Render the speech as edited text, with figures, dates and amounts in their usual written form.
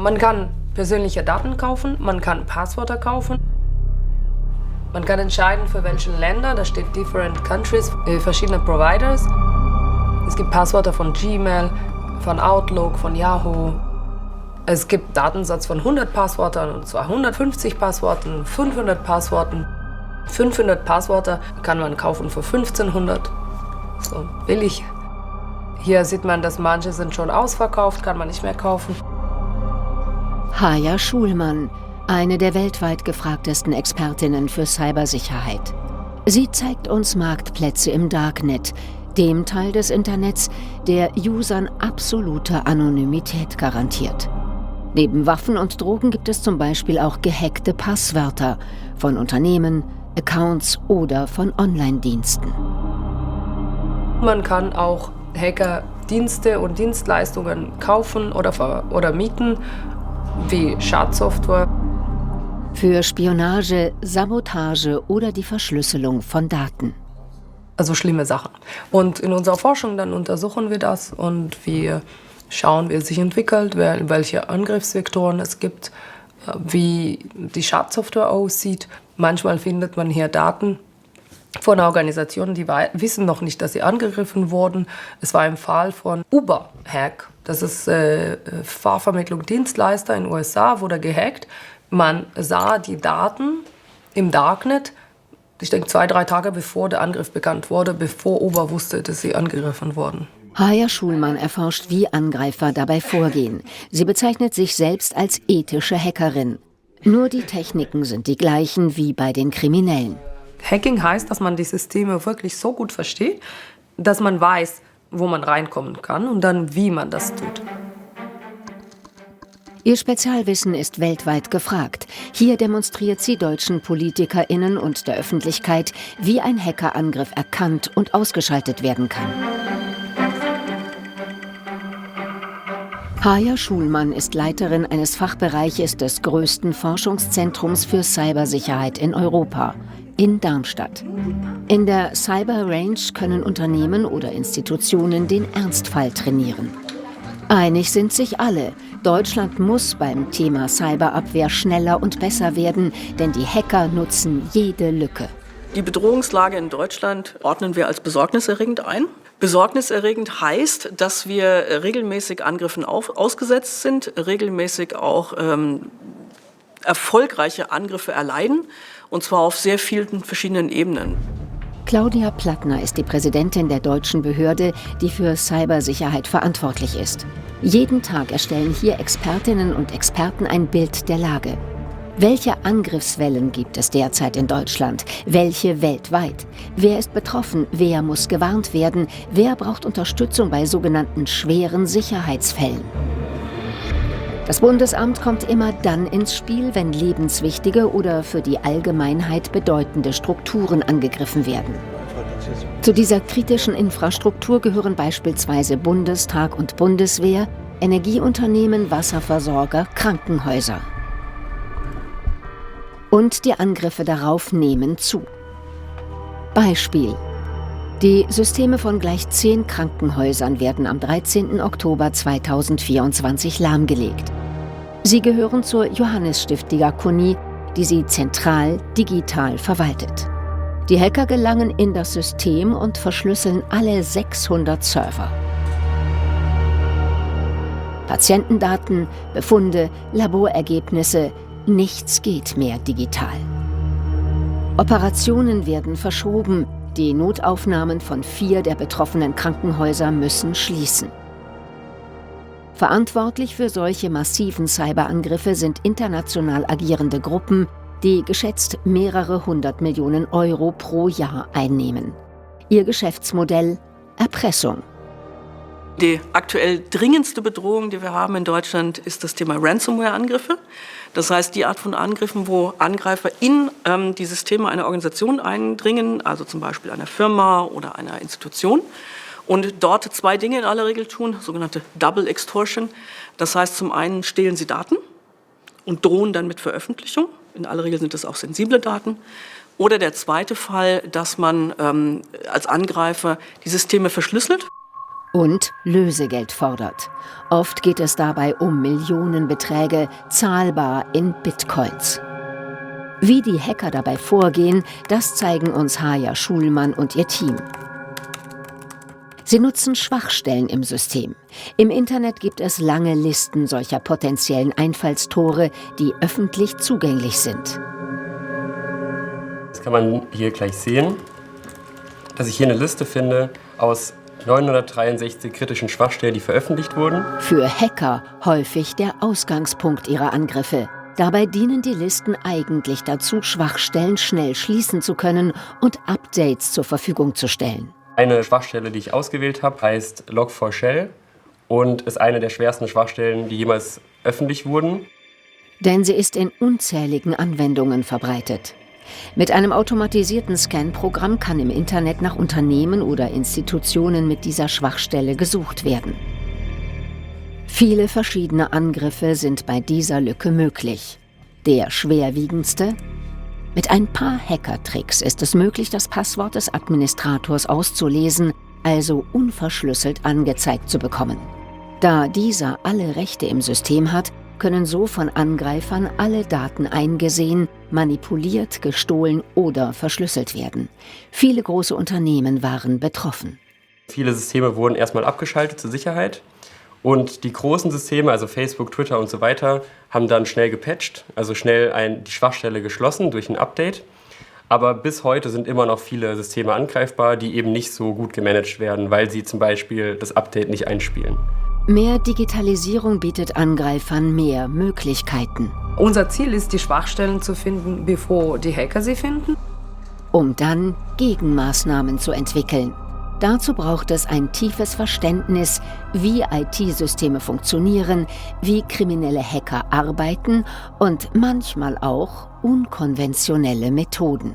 Man kann persönliche Daten kaufen, man kann Passwörter kaufen. Man kann entscheiden, für welche Länder, da steht different countries, verschiedene Providers. Es gibt Passwörter von Gmail, von Outlook, von Yahoo. Es gibt Datensatz von 100 Passwörtern, und zwar 150 Passwörtern, 500 Passwörtern. 500 Passwörter kann man kaufen für 1500. So billig. Hier sieht man, dass manche sind schon ausverkauft, kann man nicht mehr kaufen. Haja Schulmann, eine der weltweit gefragtesten Expertinnen für Cybersicherheit. Sie zeigt uns Marktplätze im Darknet, dem Teil des Internets, der Usern absolute Anonymität garantiert. Neben Waffen und Drogen gibt es zum Beispiel auch gehackte Passwörter von Unternehmen, Accounts oder von Online-Diensten. Man kann auch Hackerdienste und Dienstleistungen kaufen oder mieten, wie Schadsoftware. Für Spionage, Sabotage oder die Verschlüsselung von Daten. Also schlimme Sachen. Und in unserer Forschung dann untersuchen wir das und wir schauen, wie es sich entwickelt, welche Angriffsvektoren es gibt, wie die Schadsoftware aussieht. Manchmal findet man hier Daten von Organisationen, die wissen noch nicht, dass sie angegriffen wurden. Es war im Fall von Uber-Hack. Das ist Fahrvermittlung Dienstleister in den USA, wurde gehackt. Man sah die Daten im Darknet, ich denke 2-3 Tage bevor der Angriff bekannt wurde, bevor Uber wusste, dass sie angegriffen wurden. Haja Schulmann erforscht, wie Angreifer dabei vorgehen. Sie bezeichnet sich selbst als ethische Hackerin. Nur die Techniken sind die gleichen wie bei den Kriminellen. Hacking heißt, dass man die Systeme wirklich so gut versteht, dass man weiß, wo man reinkommen kann und dann, wie man das tut. Ihr Spezialwissen ist weltweit gefragt. Hier demonstriert sie deutschen PolitikerInnen und der Öffentlichkeit, wie ein Hackerangriff erkannt und ausgeschaltet werden kann. Haja Schulmann ist Leiterin eines Fachbereiches des größten Forschungszentrums für Cybersicherheit in Europa, in Darmstadt. In der Cyber Range können Unternehmen oder Institutionen den Ernstfall trainieren. Einig sind sich alle. Deutschland muss beim Thema Cyberabwehr schneller und besser werden, denn die Hacker nutzen jede Lücke. Die Bedrohungslage in Deutschland ordnen wir als besorgniserregend ein. Besorgniserregend heißt, dass wir regelmäßig Angriffen ausgesetzt sind, regelmäßig auch erfolgreiche Angriffe erleiden, und zwar auf sehr vielen verschiedenen Ebenen. Claudia Plattner ist die Präsidentin der deutschen Behörde, die für Cybersicherheit verantwortlich ist. Jeden Tag erstellen hier Expertinnen und Experten ein Bild der Lage. Welche Angriffswellen gibt es derzeit in Deutschland? Welche weltweit? Wer ist betroffen? Wer muss gewarnt werden? Wer braucht Unterstützung bei sogenannten schweren Sicherheitsfällen? Das Bundesamt kommt immer dann ins Spiel, wenn lebenswichtige oder für die Allgemeinheit bedeutende Strukturen angegriffen werden. Zu dieser kritischen Infrastruktur gehören beispielsweise Bundestag und Bundeswehr, Energieunternehmen, Wasserversorger, Krankenhäuser. Und die Angriffe darauf nehmen zu. Beispiel: Die Systeme von gleich 10 Krankenhäusern werden am 13. Oktober 2024 lahmgelegt. Sie gehören zur Johannes-Stift-Diakonie, die sie zentral digital verwaltet. Die Hacker gelangen in das System und verschlüsseln alle 600 Server. Patientendaten, Befunde, Laborergebnisse, nichts geht mehr digital. Operationen werden verschoben, die Notaufnahmen von 4 der betroffenen Krankenhäuser müssen schließen. Verantwortlich für solche massiven Cyberangriffe sind international agierende Gruppen, die geschätzt mehrere 100 Millionen Euro pro Jahr einnehmen. Ihr Geschäftsmodell: Erpressung. Die aktuell dringendste Bedrohung, die wir haben in Deutschland, ist das Thema Ransomware-Angriffe. Das heißt, die Art von Angriffen, wo Angreifer in die Systeme einer Organisation eindringen, also zum Beispiel einer Firma oder einer Institution, und dort 2 Dinge in aller Regel tun, sogenannte Double Extortion. Das heißt, zum einen stehlen sie Daten und drohen dann mit Veröffentlichung. In aller Regel sind das auch sensible Daten. Oder der zweite Fall, dass man als Angreifer die Systeme verschlüsselt. und Lösegeld fordert. Oft geht es dabei um Millionenbeträge, zahlbar in Bitcoins. Wie die Hacker dabei vorgehen, das zeigen uns Haja Schulmann und ihr Team. Sie nutzen Schwachstellen im System. Im Internet gibt es lange Listen solcher potenziellen Einfallstore, die öffentlich zugänglich sind. Das kann man hier gleich sehen, dass ich hier eine Liste finde aus 963 kritischen Schwachstellen, die veröffentlicht wurden. Für Hacker häufig der Ausgangspunkt ihrer Angriffe. Dabei dienen die Listen eigentlich dazu, Schwachstellen schnell schließen zu können und Updates zur Verfügung zu stellen. Eine Schwachstelle, die ich ausgewählt habe, heißt Log4Shell und ist eine der schwersten Schwachstellen, die jemals öffentlich wurden. Denn sie ist in unzähligen Anwendungen verbreitet. Mit einem automatisierten Scan-Programm kann im Internet nach Unternehmen oder Institutionen mit dieser Schwachstelle gesucht werden. Viele verschiedene Angriffe sind bei dieser Lücke möglich. Der schwerwiegendste: Mit ein paar Hackertricks ist es möglich, das Passwort des Administrators auszulesen, also unverschlüsselt angezeigt zu bekommen. Da dieser alle Rechte im System hat, können so von Angreifern alle Daten eingesehen, manipuliert, gestohlen oder verschlüsselt werden. Viele große Unternehmen waren betroffen. Viele Systeme wurden erstmal abgeschaltet zur Sicherheit. Und die großen Systeme, also Facebook, Twitter und so weiter, haben dann schnell gepatcht, also schnell die Schwachstelle geschlossen durch ein Update. Aber bis heute sind immer noch viele Systeme angreifbar, die eben nicht so gut gemanagt werden, weil sie zum Beispiel das Update nicht einspielen. Mehr Digitalisierung bietet Angreifern mehr Möglichkeiten. Unser Ziel ist, die Schwachstellen zu finden, bevor die Hacker sie finden. Um dann Gegenmaßnahmen zu entwickeln. Dazu braucht es ein tiefes Verständnis, wie IT-Systeme funktionieren, wie kriminelle Hacker arbeiten und manchmal auch unkonventionelle Methoden.